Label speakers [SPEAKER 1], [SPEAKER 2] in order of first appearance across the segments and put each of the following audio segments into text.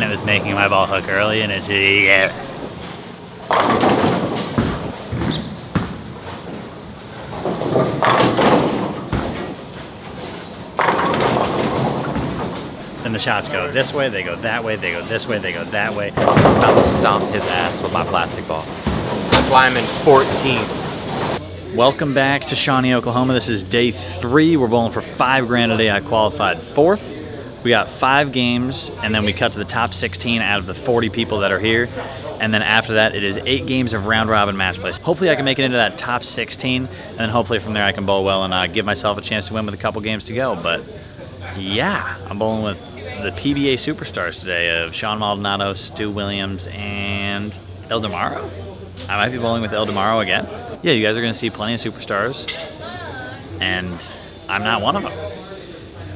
[SPEAKER 1] and it was making my ball hook early, and it's yeah. Then the shots go this way, they go that way, they go this way, they go that way.
[SPEAKER 2] I'm about to stomp his ass with my plastic ball. That's why I'm in 14th.
[SPEAKER 1] Welcome back to Shawnee, Oklahoma. This is day 3. We're bowling for $5 grand today. I qualified 4th. We got 5 games, and then we cut to the top 16 out of the 40 people that are here. And then after that, it is 8 games of round-robin match play. Hopefully I can make it into that top 16, and then hopefully from there I can bowl well and give myself a chance to win with a couple games to go. But yeah, I'm bowling with the PBA superstars today of Sean Maldonado, Stu Williams, and El Demaro. I might be bowling with El Demaro again. Yeah, you guys are going to see plenty of superstars, and I'm not one of them.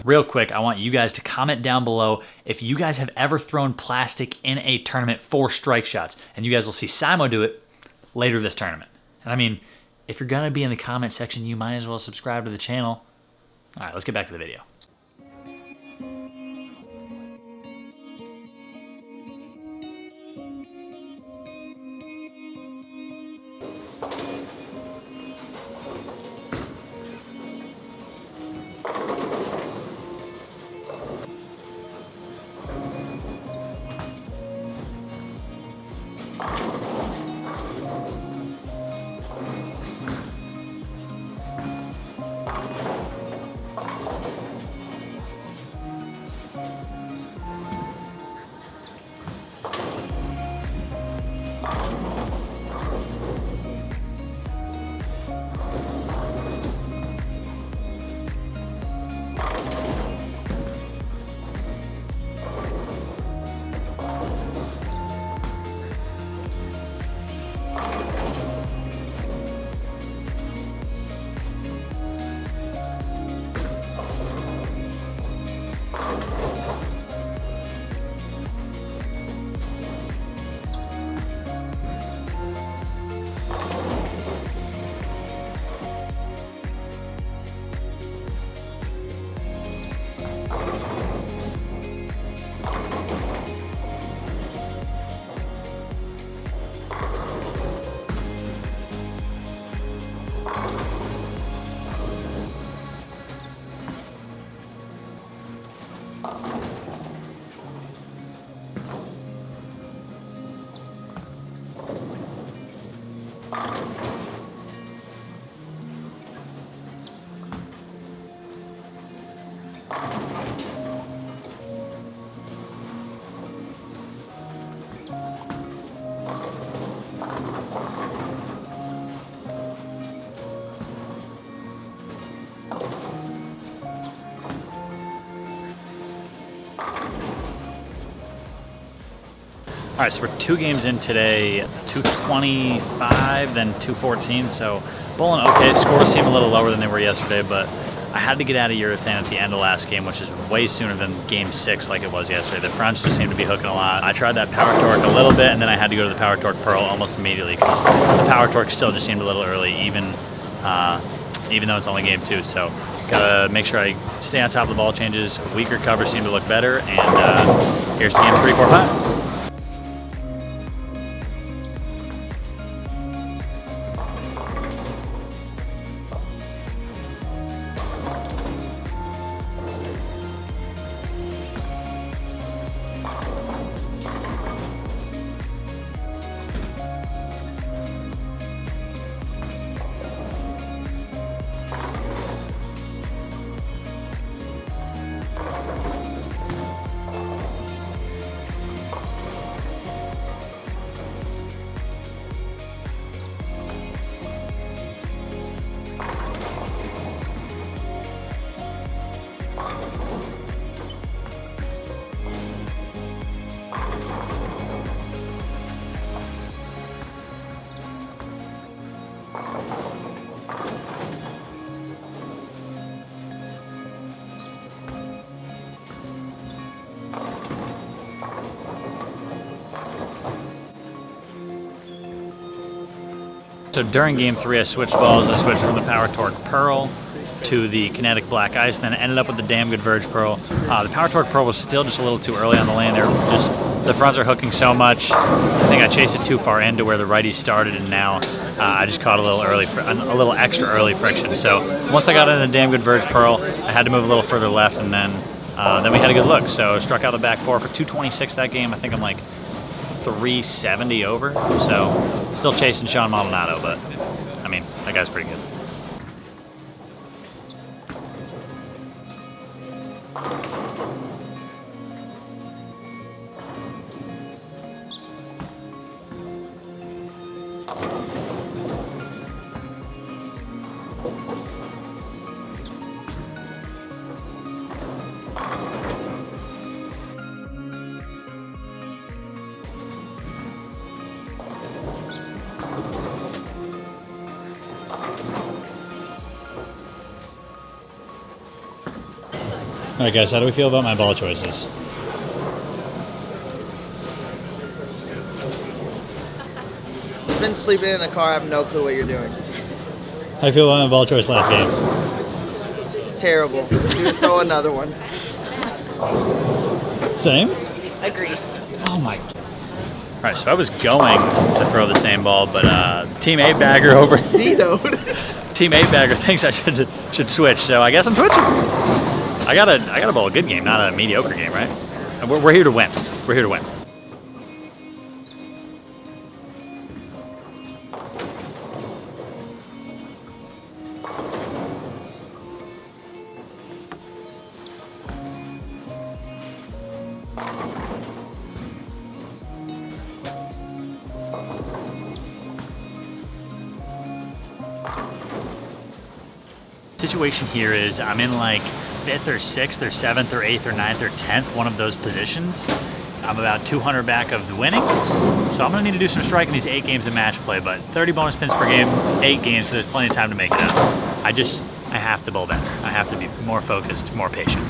[SPEAKER 1] Real quick, I want you guys to comment down below if you guys have ever thrown plastic in a tournament for strike shots, and you guys will see Simo do it later this tournament. And I mean, if you're going to be in the comment section, you might as well subscribe to the channel. All right, let's get back to the video. All right, so we're 2 games in today, 225, then 214, so bowling okay. Scores seem a little lower than they were yesterday, but I had to get out of urethane at the end of last game, which is way sooner than game 6 like it was yesterday. The fronts just seemed to be hooking a lot. I tried that power torque a little bit, and then I had to go to the power torque pearl almost immediately because the power torque still just seemed a little early, even though it's only game 2. So gotta make sure I stay on top of the ball changes. Weaker covers seem to look better, and here's to games 3, 4, 5. So during game 3, I switched balls. I switched from the Power Torque Pearl to the Kinetic Black Ice, and then I ended up with the Damn Good Verge Pearl. The Power Torque Pearl was still just a little too early on the lane. They were just The fronts are hooking so much. I think I chased it too far into where the righties started, and now I just caught a little extra early friction. So once I got in a damn good verge pearl, I had to move a little further left, and then we had a good look. So struck out the back four for 226 that game. I think I'm like 370 over. So still chasing Sean Maldonado, but I mean, that guy's pretty good. All right, guys, how do we feel about my ball choices?
[SPEAKER 3] I've been sleeping in the car. I have no clue what you're doing.
[SPEAKER 1] How do you feel about my ball choice last game?
[SPEAKER 3] Terrible. Dude, throw another one.
[SPEAKER 1] Same?
[SPEAKER 4] Agreed.
[SPEAKER 1] Oh my. All right, so I was going to throw the same ball, but Team 8 bagger over.
[SPEAKER 3] Vetoed.
[SPEAKER 1] Team 8 bagger thinks I should switch, so I guess I'm switching. I gotta bowl a good game, not a mediocre game, right? And we're here to win. We're here to win. Situation here is I'm in like 5th or 6th or 7th or 8th or 9th or 10th, one of those positions. I'm about 200 back of the winning, so I'm gonna need to do some striking these 8 games of match play, but 30 bonus pins per game, 8 games, so there's plenty of time to make it up. I have to bowl better. I have to be more focused, more patient.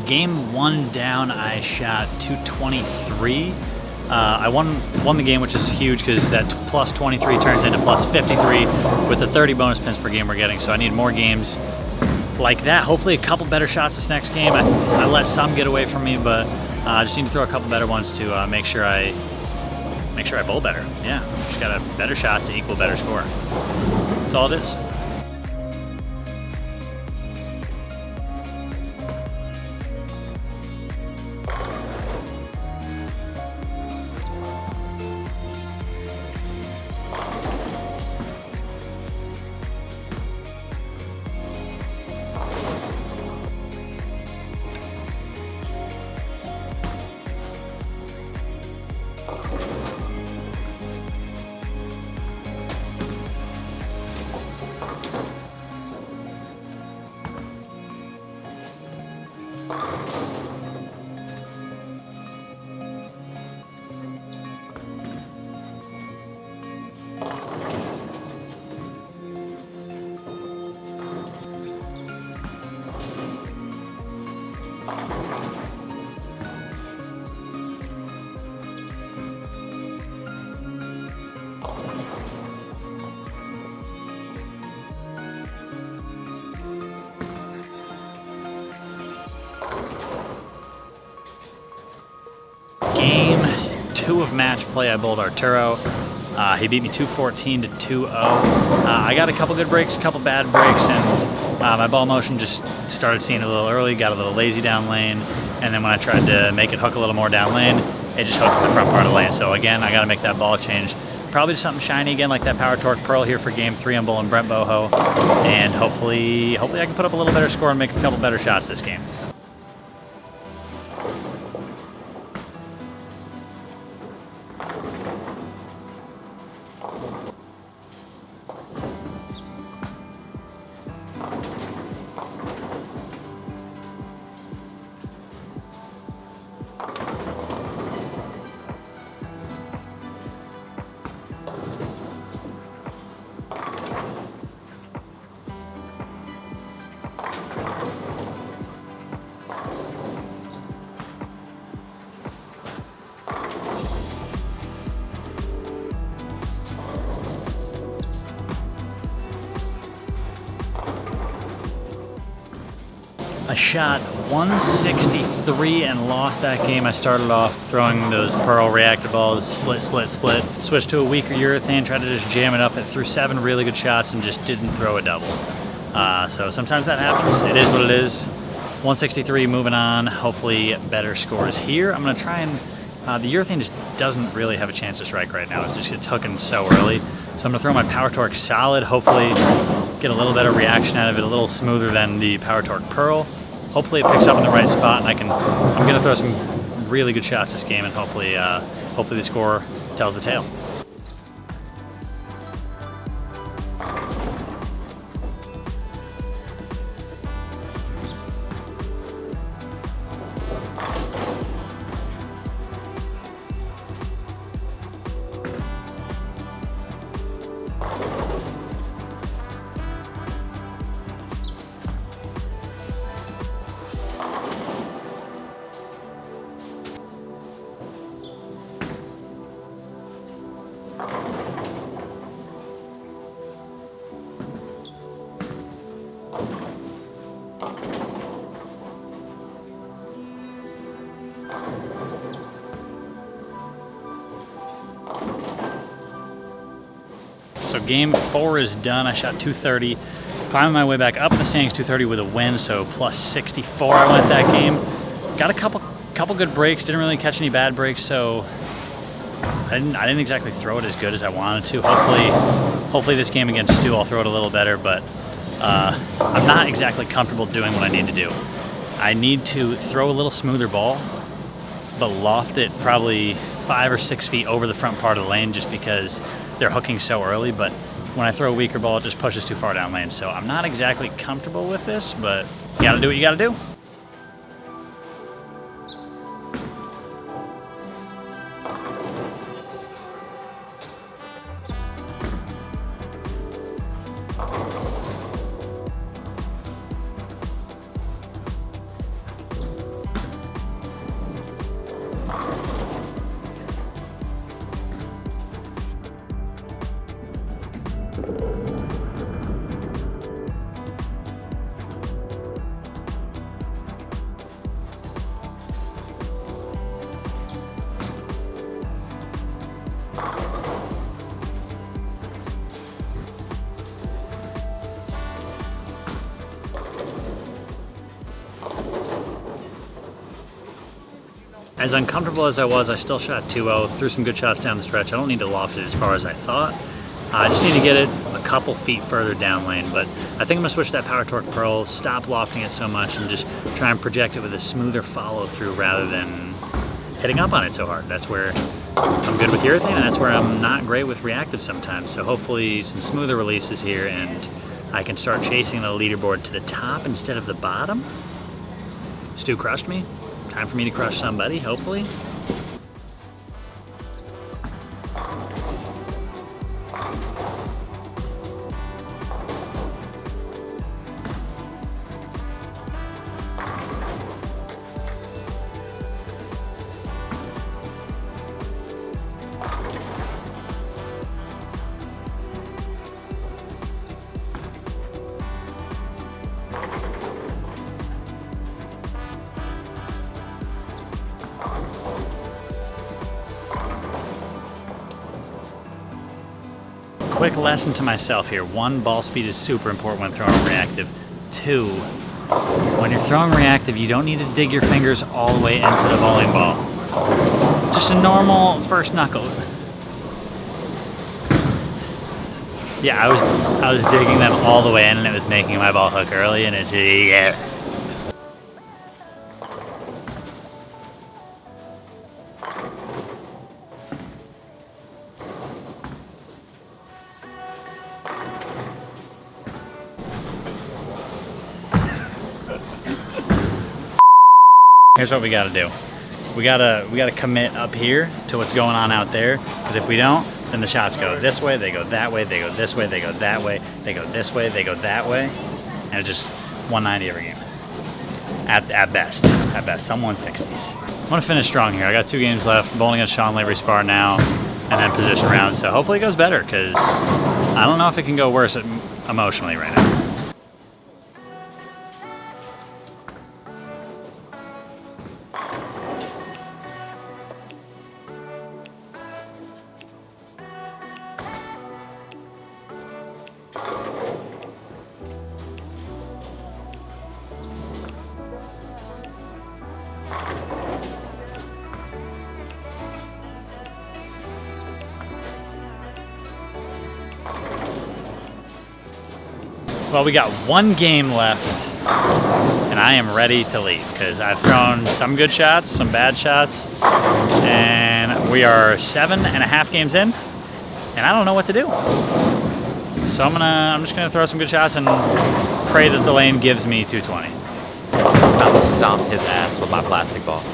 [SPEAKER 1] Game 1 down, I shot 223. I won the game, which is huge because that plus 23 turns into plus 53 with the 30 bonus pins per game we're getting. So I need more games like that. Hopefully a couple better shots this next game. I let some get away from me, but I just need to throw a couple better ones to make sure I bowl better. Yeah, just got a better shot to equal better score. That's all it is. 2 of match play, I bowled Arturo. He beat me 214 to 2-0. I got a couple good breaks, a couple bad breaks, and my ball motion just started seeing a little early, got a little lazy down lane, and then when I tried to make it hook a little more down lane, it just hooked in the front part of the lane. So again, I got to make that ball change. Probably just something shiny again, like that Power Torque Pearl here for game 3. I'm bowling Brent Boho, and hopefully I can put up a little better score and make a couple better shots this game. I shot 163 and lost that game. I started off throwing those Pearl reactive balls, split. Switched to a weaker urethane, tried to just jam it up. It threw 7 really good shots and just didn't throw a double. So sometimes that happens. It is what it is. 163, moving on. Hopefully better scores here. I'm gonna try and, the urethane just doesn't really have a chance to strike right now. It's hooking so early. So I'm gonna throw my Power Torque solid, hopefully get a little better reaction out of it, a little smoother than the Power Torque Pearl. Hopefully it picks up in the right spot, and I'm gonna throw some really good shots this game, and hopefully the score tells the tale. So game 4 is done. I shot 230, climbing my way back up in the standings, 230 with a win, so plus 64 I went that game. Got a couple good breaks, didn't really catch any bad breaks, so I didn't exactly throw it as good as I wanted to. Hopefully this game against Stu I'll throw it a little better, but I'm not exactly comfortable doing what I need to do. I need to throw a little smoother ball, but loft it probably 5 or 6 feet over the front part of the lane just because they're hooking so early, but when I throw a weaker ball, it just pushes too far down lane. So I'm not exactly comfortable with this, but you gotta do what you gotta do. As uncomfortable as I was, I still shot 2-0, threw some good shots down the stretch. I don't need to loft it as far as I thought. I just need to get it a couple feet further down lane, but I think I'm gonna switch to that Power Torque Pearl, stop lofting it so much, and just try and project it with a smoother follow through rather than hitting up on it so hard. That's where I'm good with urethane, and that's where I'm not great with reactive sometimes. So hopefully some smoother releases here, and I can start chasing the leaderboard to the top instead of the bottom. Stu crushed me. Time for me to crush somebody, hopefully. quick lesson to myself here. 1, ball speed is super important when throwing reactive. 2, when you're throwing reactive, you don't need to dig your fingers all the way into the bowling ball. Just a normal first knuckle. Yeah, I was digging them all the way in, and it was making my ball hook early, and it's yeah. Here's what we gotta do. We gotta commit up here to what's going on out there, because if we don't, then the shots go this way, they go that way, they go this way, they go that way, they go this way, they go that way, and it's just 190 every game. At best, some 160s. I want to finish strong here. I got 2 games left. Bowling against Shawnee respar now, and then position round. So hopefully it goes better, because I don't know if it can go worse emotionally right now. Well, we got 1 game left, and I am ready to leave because I've thrown some good shots, some bad shots, and we are 7.5 games in, and I don't know what to do. So I'm just gonna throw some good shots and pray that the lane gives me 220.
[SPEAKER 2] I'm about to stomp his ass with my plastic ball.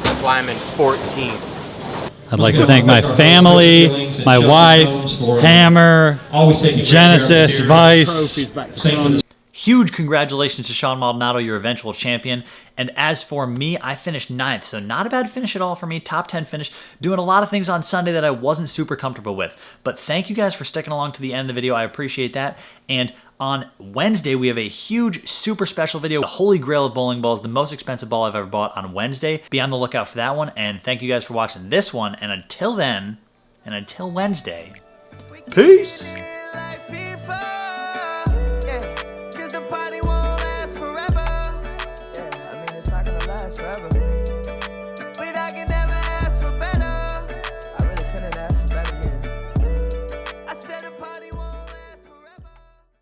[SPEAKER 2] That's why I'm in 14th.
[SPEAKER 1] I'd like to thank my family, my wife, Hammer, Genesis, Vice. Huge congratulations to Sean Maldonado, your eventual champion. And as for me, I finished 9th, so not a bad finish at all for me. Top 10 finish, doing a lot of things on Sunday that I wasn't super comfortable with. But thank you guys for sticking along to the end of the video. I appreciate that. And on Wednesday, we have a huge, super special video, the Holy Grail of bowling balls, the most expensive ball I've ever bought on Wednesday. Be on the lookout for that one. And thank you guys for watching this one. And until then, and until Wednesday, peace.